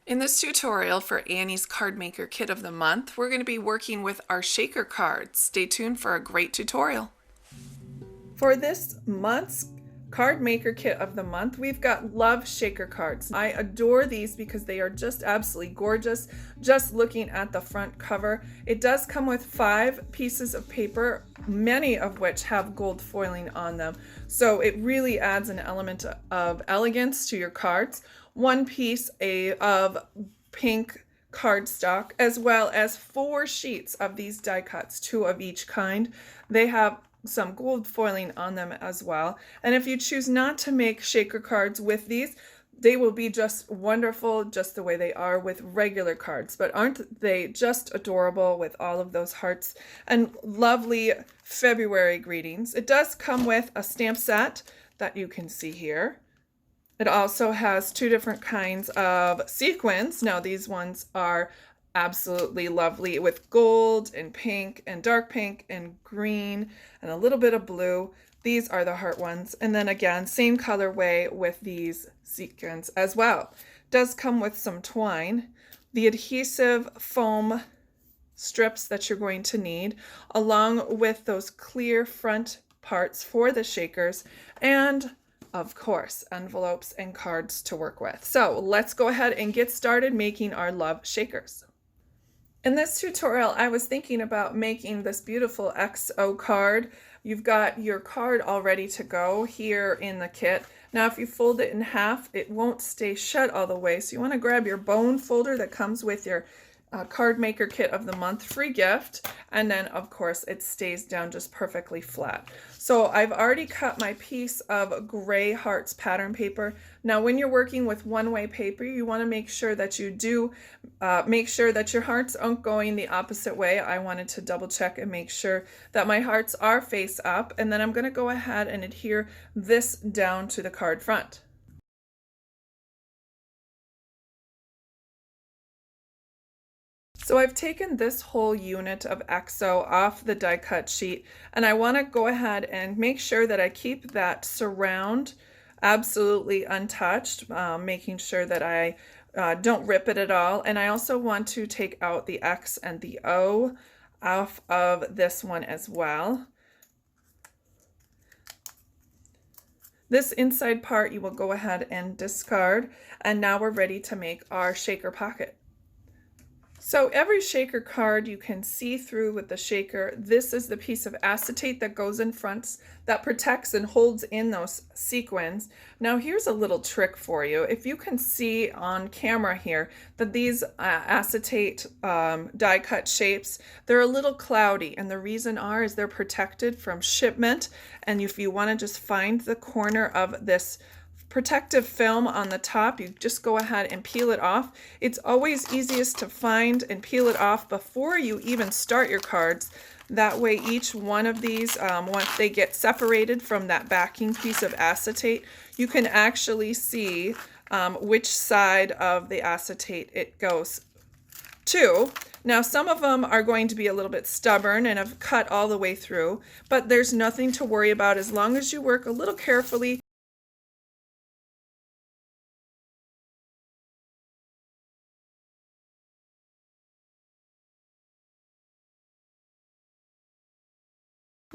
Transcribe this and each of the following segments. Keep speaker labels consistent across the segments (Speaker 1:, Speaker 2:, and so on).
Speaker 1: In this tutorial for Annie's Card Maker Kit of the Month, we're going to be working with our shaker cards. Stay tuned for a great tutorial. For this month's Card Maker Kit of the Month, we've got Love Shaker cards. I adore these because they are just absolutely gorgeous. Just looking at the front cover, it does come with 5 pieces of paper, many of which have gold foiling on them. So it really adds an element of elegance to your cards. 1 piece of pink cardstock, as well as 4 sheets of these die cuts, 2 of each kind. They have some gold foiling on them as well. And if you choose not to make shaker cards with these, they will be just wonderful just the way they are with regular cards. But aren't they just adorable with all of those hearts and lovely February greetings? It does come with a stamp set that you can see here. It also has 2 different kinds of sequins. Now these ones are absolutely lovely with gold and pink and dark pink and green and a little bit of blue. These are the heart ones. And then again, same colorway with these sequins as well. Does come with some twine, the adhesive foam strips that you're going to need, along with those clear front parts for the shakers, and of course, envelopes and cards to work with. So let's go ahead and get started making our love shakers. In this tutorial, I was thinking about making this beautiful XO card. You've got your card all ready to go here in the kit. Now, if you fold it in half, it won't stay shut all the way. So you want to grab your bone folder that comes with your Card Maker Kit of the Month free gift, and then of course it stays down just perfectly flat. So I've already cut my piece of gray hearts pattern paper. Now when you're working with one-way paper, you want to make sure that you do make sure that your hearts aren't going the opposite way. I wanted to double check and make sure that my hearts are face up, and then I'm going to go ahead and adhere this down to the card front. So I've taken this whole unit of XO off the die cut sheet, and I want to go ahead and make sure that I keep that surround absolutely untouched, making sure that I don't rip it at all. And I also want to take out the X and the O off of this one as well. This inside part you will go ahead and discard, and now we're ready to make our shaker pocket. So every shaker card you can see through with the shaker. This is the piece of acetate that goes in front that protects and holds in those sequins. Now here's a little trick for you. If you can see on camera here that these acetate die cut shapes, they're a little cloudy, and the reason is they're protected from shipment. And if you want to just find the corner of this protective film on the top, you just go ahead and peel it off. It's always easiest to find and peel it off before you even start your cards. That way each one of these, once they get separated from that backing piece of acetate, you can actually see which side of the acetate it goes to. Now some of them are going to be a little bit stubborn and have cut all the way through, but there's nothing to worry about as long as you work a little carefully.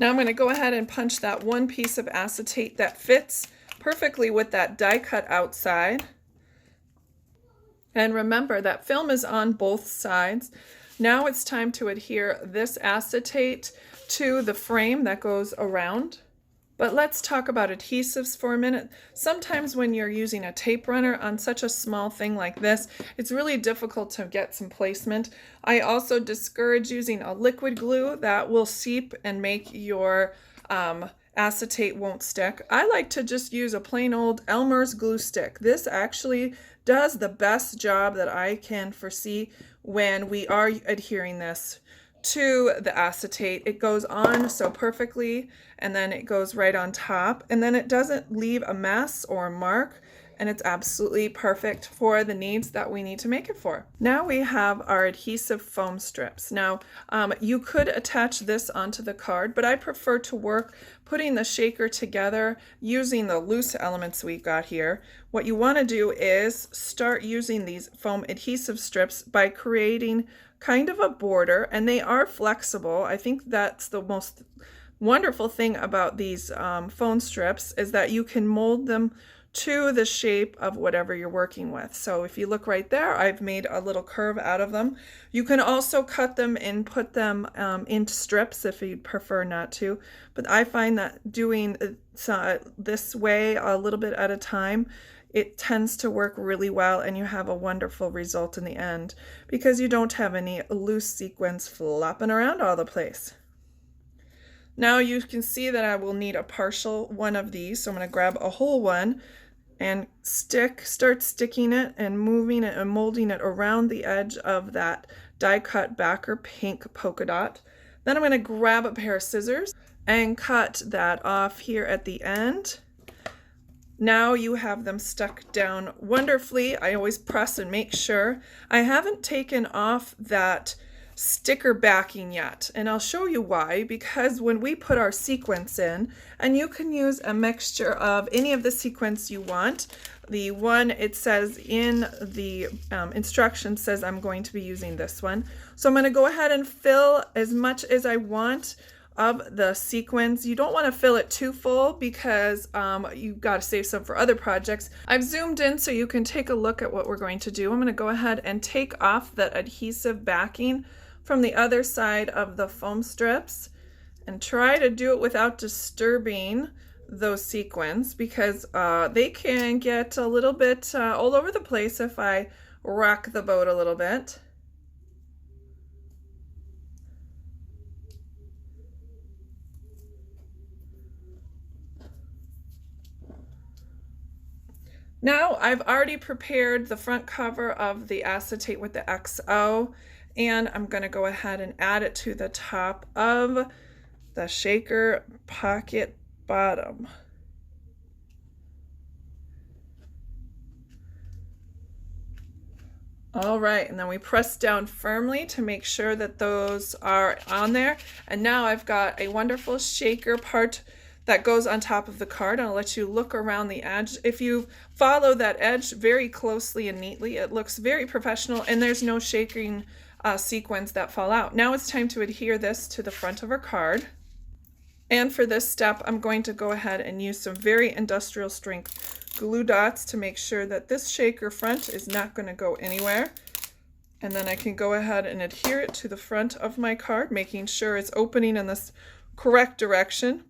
Speaker 1: Now I'm going to go ahead and punch that one piece of acetate that fits perfectly with that die cut outside. And remember that film is on both sides. Now it's time to adhere this acetate to the frame that goes around. But let's talk about adhesives for a minute. Sometimes when you're using a tape runner on such a small thing like this, it's really difficult to get some placement. I also discourage using a liquid glue that will seep and make your acetate won't stick. I like to just use a plain old Elmer's glue stick. This actually does the best job that I can foresee when we are adhering this to the acetate. It goes on so perfectly, and then it goes right on top, and then it doesn't leave a mess or a mark, and it's absolutely perfect for the needs that we need to make it for. Now we have our adhesive foam strips. Now you could attach this onto the card, but I prefer to work putting the shaker together using the loose elements we've got here. What you want to do is start using these foam adhesive strips by creating kind of a border, and they are flexible. I think that's the most wonderful thing about these foam strips, is that you can mold them to the shape of whatever you're working with. So if you look right there, I've made a little curve out of them. You can also cut them and put them into strips if you'd prefer not to, but I find that doing this way a little bit at a time, it tends to work really well, and you have a wonderful result in the end because you don't have any loose sequins flopping around all the place. Now you can see that I will need a partial one of these, so I'm going to grab a whole one and start sticking it and moving it and molding it around the edge of that die cut backer pink polka dot. Then I'm going to grab a pair of scissors and cut that off here at the end. Now you have them stuck down wonderfully. I always press and make sure. I haven't taken off that sticker backing yet, and I'll show you why. Because when we put our sequins in, and you can use a mixture of any of the sequins you want. The one it says in the instructions says I'm going to be using this one, so I'm going to go ahead and fill as much as I want of the sequins. You don't want to fill it too full because you've got to save some for other projects. I've zoomed in so you can take a look at what we're going to do. I'm going to go ahead and take off that adhesive backing from the other side of the foam strips and try to do it without disturbing those sequins, because they can get a little bit all over the place if I rock the boat a little bit. Now I've already prepared the front cover of the acetate with the XO, and I'm going to go ahead and add it to the top of the shaker pocket bottom. All right, and then we press down firmly to make sure that those are on there. And now I've got a wonderful shaker part that goes on top of the card. I'll let you look around the edge. If you follow that edge very closely and neatly, it looks very professional, and there's no shaking sequins that fall out. Now it's time to adhere this to the front of our card. And for this step, I'm going to go ahead and use some very industrial strength glue dots to make sure that this shaker front is not going to go anywhere. And then I can go ahead and adhere it to the front of my card, making sure it's opening in this correct direction.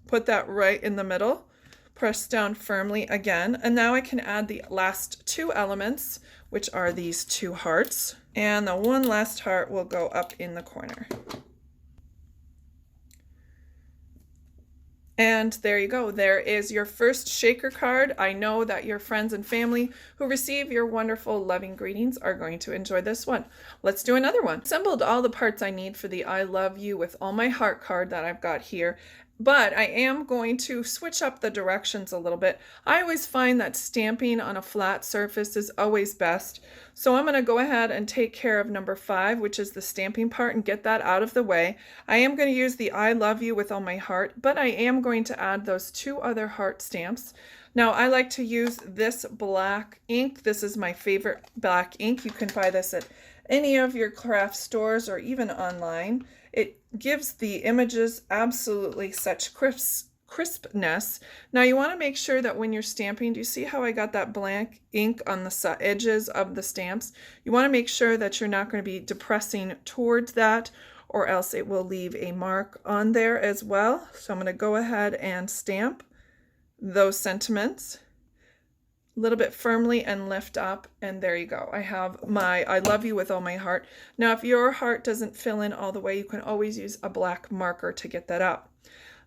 Speaker 1: Put that right in the middle, press down firmly again, and now I can add the last two elements, which are these two hearts, and the one last heart will go up in the corner. And there you go. There is your first shaker card. I know that your friends and family who receive your wonderful loving greetings are going to enjoy this one. Let's do another one. Assembled all the parts I need for the I love you with all my heart card that I've got here. But I am going to switch up the directions a little bit. I always find that stamping on a flat surface is always best. So I'm going to go ahead and take care of number 5, which is the stamping part, and get that out of the way. I am going to use the I love you with all my heart, but I am going to add those 2 other heart stamps. Now I like to use this black ink. This is my favorite black ink. You can buy this at any of your craft stores or even online. It gives the images absolutely such crispness. Now you want to make sure that when you're stamping, do you see how I got that black ink on the edges of the stamps? You want to make sure that you're not going to be depressing towards that, or else it will leave a mark on there as well. So I'm going to go ahead and stamp those sentiments a little bit firmly and lift up, and there you go. I have my I love you with all my heart. Now if your heart doesn't fill in all the way, you can always use a black marker to get that up.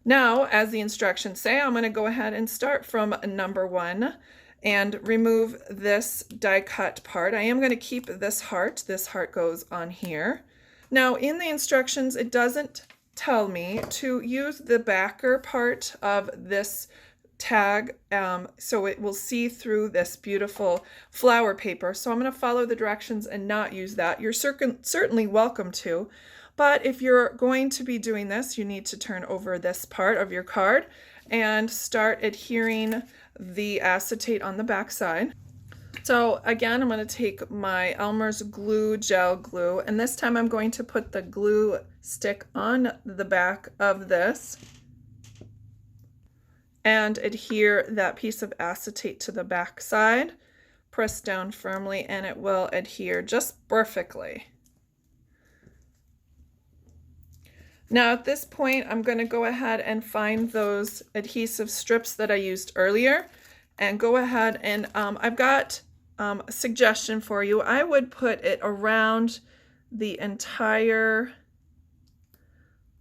Speaker 1: Now, as the instructions say, I'm going to go ahead and start from number 1 and remove this die cut part. I am going to keep this heart. This heart goes on here. Now in the instructions, it doesn't tell me to use the backer part of this tag so it will see through this beautiful flower paper. So I'm going to follow the directions and not use that. You're certainly welcome to, but if you're going to be doing this, you need to turn over this part of your card and start adhering the acetate on the back side. So again, I'm going to take my Elmer's glue gel glue, and this time I'm going to put the glue stick on the back of this and adhere that piece of acetate to the back side. Press down firmly and it will adhere just perfectly. Now at this point, I'm going to go ahead and find those adhesive strips that I used earlier and go ahead and I've got a suggestion for you. I would put it around the entire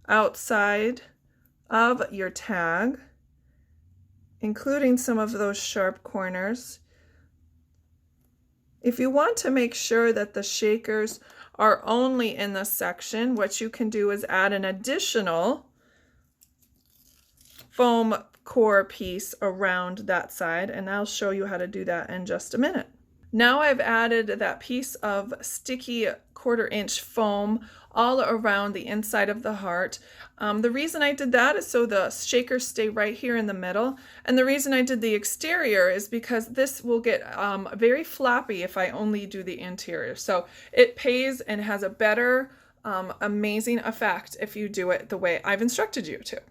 Speaker 1: outside of your tag, including some of those sharp corners. If you want to make sure that the shakers are only in this section, what you can do is add an additional foam core piece around that side, and I'll show you how to do that in just a minute. Now I've added that piece of sticky 1/4 inch foam all around the inside of the heart. The reason I did that is so the shakers stay right here in the middle. And the reason I did the exterior is because this will get very floppy if I only do the interior. So it pays and has a better, amazing effect if you do it the way I've instructed you to.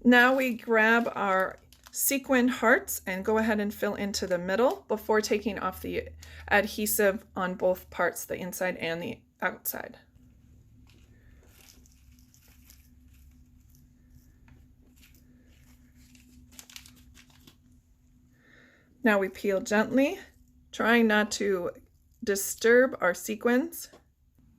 Speaker 1: Now we grab our sequined hearts and go ahead and fill into the middle before taking off the adhesive on both parts, the inside and the outside. Now we peel gently, trying not to disturb our sequins.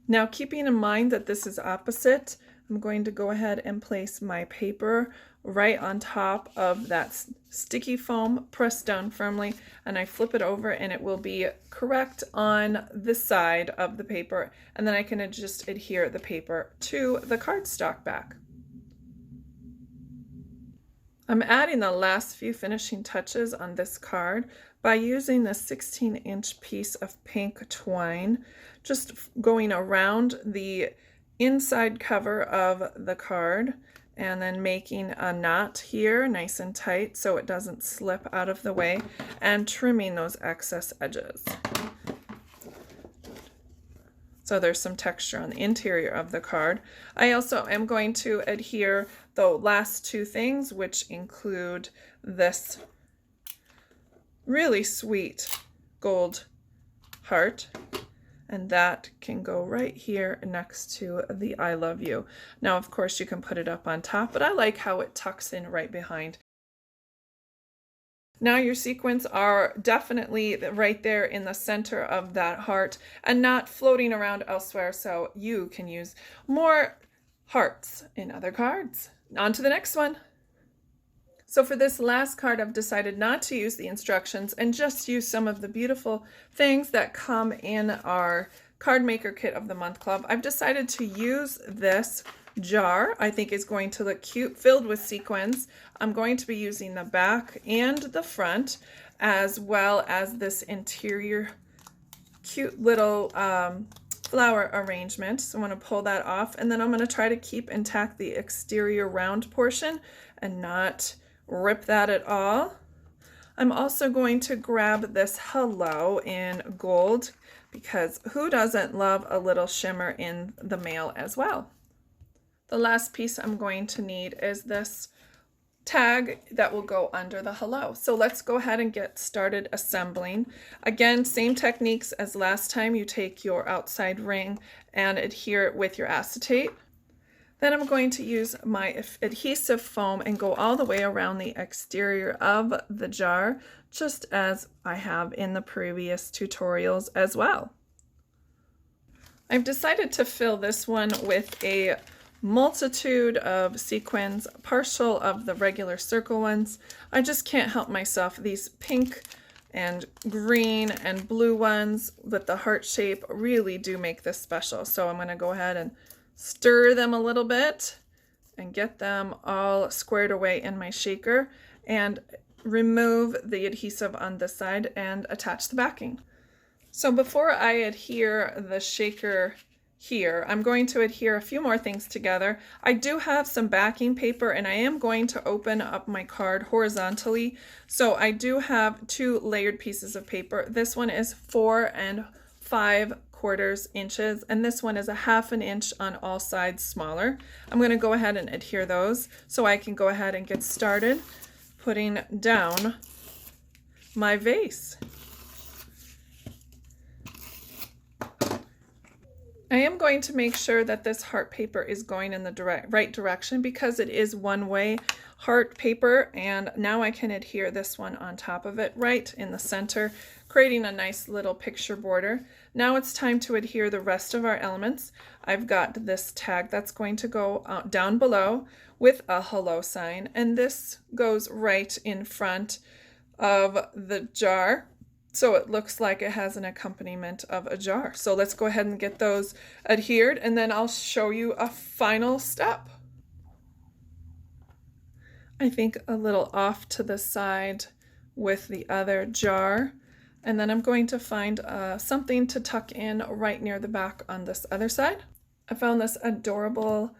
Speaker 1: Now keeping in mind that this is opposite, I'm going to go ahead and place my paper right on top of that sticky foam, press down firmly, and I flip it over and it will be correct on this side of the paper, and then I can just adhere the paper to the cardstock back. I'm adding the last few finishing touches on this card by using the 16-inch piece of pink twine, just going around the inside cover of the card and then making a knot here nice and tight so it doesn't slip out of the way, and trimming those excess edges. So there's some texture on the interior of the card. I also am going to adhere the last two things, which include this really sweet gold heart, and that can go right here next to the I love you. Now, of course, you can put it up on top, but I like how it tucks in right behind. Now your sequins are definitely right there in the center of that heart and not floating around elsewhere, so you can use more hearts in other cards. On to the next one. So for this last card, I've decided not to use the instructions and just use some of the beautiful things that come in our CardMaker Kit of the Month Club. I've decided to use this jar. I think is going to look cute, filled with sequins. I'm going to be using the back and the front, as well as this interior cute little flower arrangement. So I'm going to pull that off, and then I'm going to try to keep intact the exterior round portion and not rip that at all. I'm also going to grab this hello in gold, because who doesn't love a little shimmer in the mail as well? The last piece I'm going to need is this tag that will go under the hello. So let's go ahead and get started assembling. Again, same techniques as last time. You take your outside ring and adhere it with your acetate. Then I'm going to use my adhesive foam and go all the way around the exterior of the jar, just as I have in the previous tutorials as well. I've decided to fill this one with a multitude of sequins, partial of the regular circle ones. I just can't help myself. These pink and green and blue ones with the heart shape really do make this special. So I'm going to go ahead and stir them a little bit and get them all squared away in my shaker. and remove the adhesive on this side and attach the backing. So before I adhere the shaker here, I'm going to adhere a few more things together. I do have some backing paper and I am going to open up my card horizontally. So I do have 2 layered pieces of paper. This one is 4 5/4 inches and this one is a 1/2 inch on all sides smaller. I'm going to go ahead and adhere those so I can go ahead and get started putting down my vase. I am going to make sure that this heart paper is going in the right direction because it is one-way heart paper, and now I can adhere this one on top of it right in the center, creating a nice little picture border. Now it's time to adhere the rest of our elements. I've got this tag that's going to go down below with a hello sign, and this goes right in front of the jar. So it looks like it has an accompaniment of a jar. So let's go ahead and get those adhered and then I'll show you a final step. I think a little off to the side with the other jar. And then I'm going to find something to tuck in right near the back on this other side. I found this adorable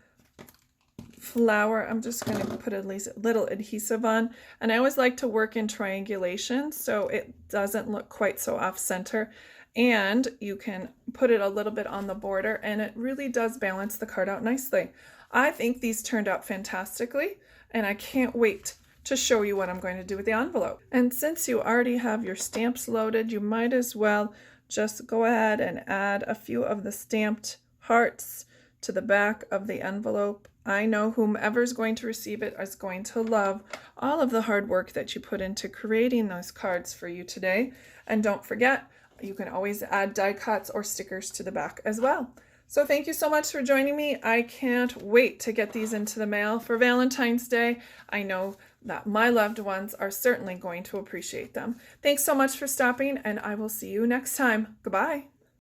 Speaker 1: flower. I'm just going to put a little adhesive on, and I always like to work in triangulation so it doesn't look quite so off center, and you can put it a little bit on the border and it really does balance the card out nicely. I think these turned out fantastically and I can't wait to show you what I'm going to do with the envelope. And since you already have your stamps loaded, you might as well just go ahead and add a few of the stamped hearts to the back of the envelope. I know whomever is going to receive it is going to love all of the hard work that you put into creating those cards for you today. And don't forget, you can always add die cuts or stickers to the back as well. So thank you so much for joining me. I can't wait to get these into the mail for Valentine's Day. I know that my loved ones are certainly going to appreciate them. Thanks so much for stopping, and I will see you next time. Goodbye.